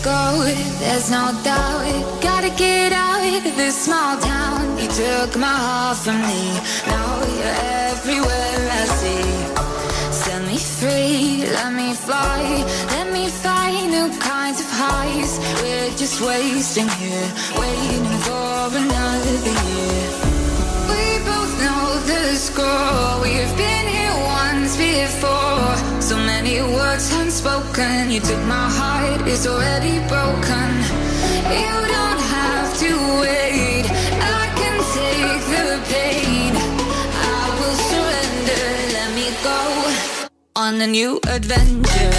go, there's no doubt. Gotta get out of this small town. You took my heart from me, now you're everywhere I see. Set me free, let me fly, let me find new kinds of highs. We're just wasting here, waiting for another year. We both know the score, we've been here once before. So many words unspoken, you took my heart, it's already broken. You don't have to wait, I can take the pain. I will surrender, let me go on a new adventure.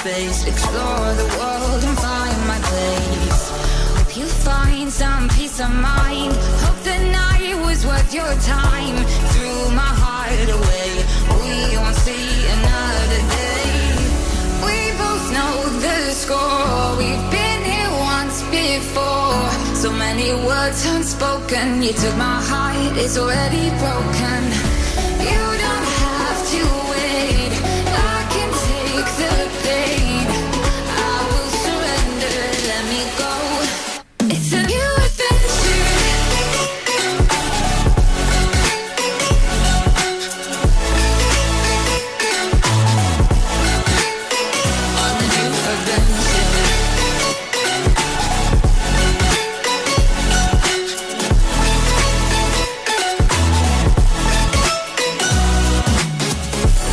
Space, explore the world and find my place. Hope you find some peace of mind. Hope the night was worth your time. Threw my heart away, we won't see another day. We both know the score, we've been here once before. So many words unspoken, you took my heart, it's already broken. You don't have to wait, I can take the pain. I will surrender, let me go. It's a new adventure. On a new adventure.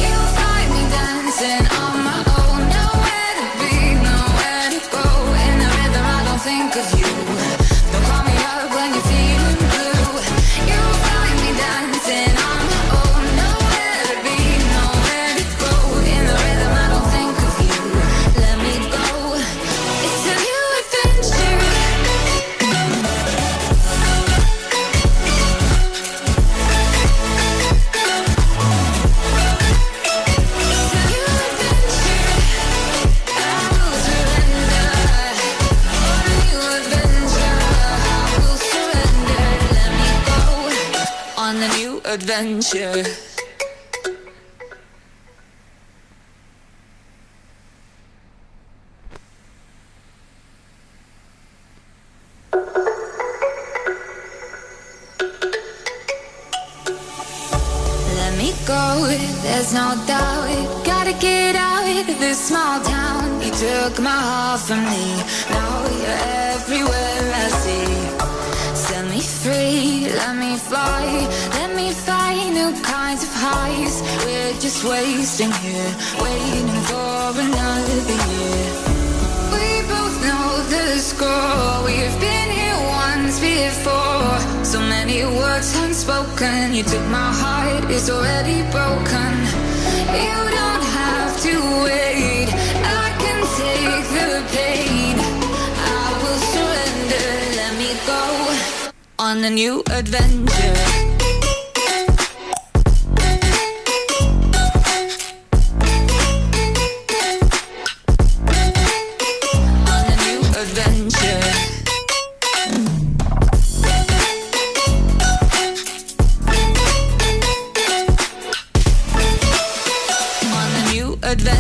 You'll find me dancing on my own. Nowhere to be, nowhere to go. In the rhythm I don't think of you. Don't call me up when you're feeling blue. You'll find me dancing on my own. Nowhere to be, nowhere to go. In the rhythm I don't think of you. Let me go. It's a new adventure. On a new adventure. Let me go, there's no doubt. Gotta get out of this small town. You took my heart from me, now you're everywhere I see. Set me free, let me fly, let me find new kinds of highs. We're just wasting here, waiting for another year. We both know the score, we've been here once before. So many words unspoken, you took my heart, it's already broken. You don't have to wait, I can take the pain. I will surrender, let me go on a new adventure. On a new adventure. On a new adventure.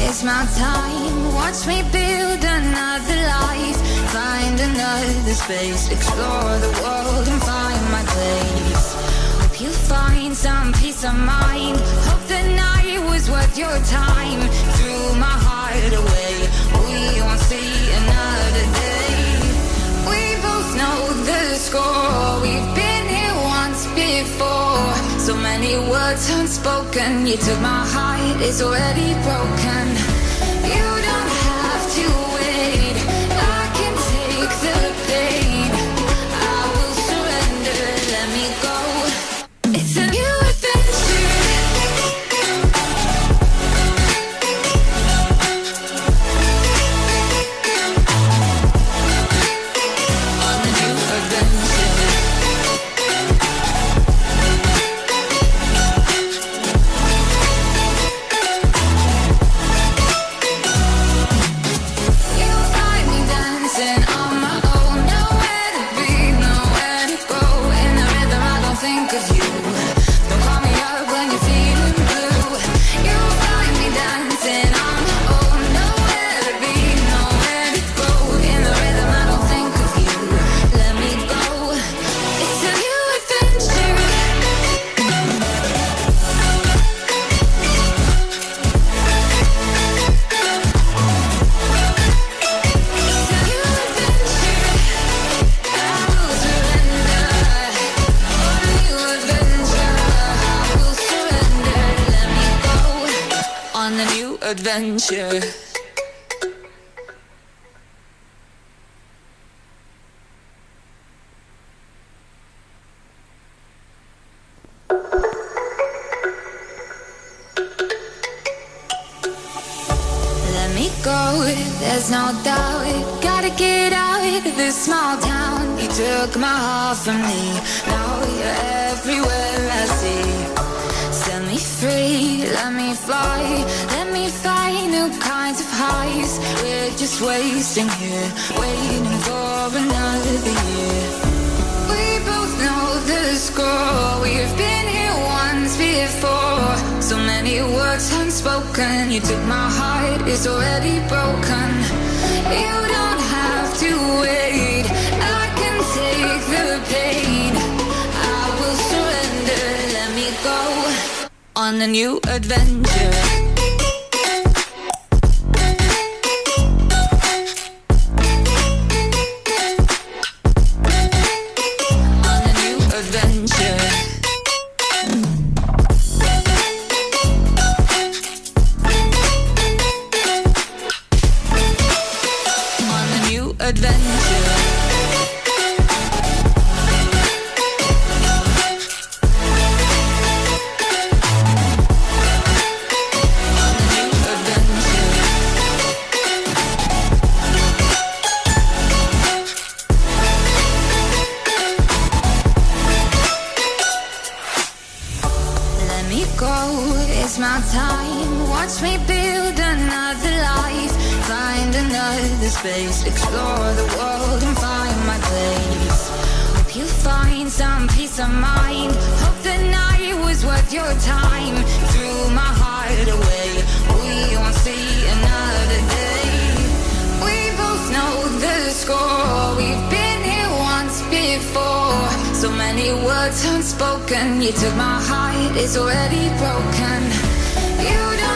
it's my time. Watch me build another life, find another space, explore the world and find my place. Hope you find some peace of mind. Hope the night was worth your time. Threw my heart away, we won't see another day. We both know the score, we've been here once before. So many words unspoken, you took my heart, it's already broken. You don't have to wait, I can take the pain. I will surrender, let me go. It's a new adventure. On a new adventure. You'll find me dancing on my own, nowhere to be, nowhere to go. In the rhythm I don't think of you. Don't call me up when you're feeling blue. You'll find me dancing on my own, nowhere to be, nowhere to go. In the rhythm I don't think of you. Let me go. It's a new adventure. On a new adventure. Let me go, there's no doubt. Gotta get out of this small town. You took my heart from me, now you're everywhere I see. Set me free, let me fly, let me find new kinds of highs. We're just wasting here, waiting for another year. We both know the score, we've been here once before. So many words unspoken, you took my heart, it's already broken. You don't have to wait, I can take the pain. I will surrender, let me go. On a new adventure. On a new adventure. On a new adventure. It's my time, watch me build another life, find another space, explore the world and find my place. Hope you find some peace of mind. Hope the night was worth your time. Threw my heart away, we won't see another day. We both know the score, we've been here once before. So many words unspoken, you took my heart, it's already broken. You don't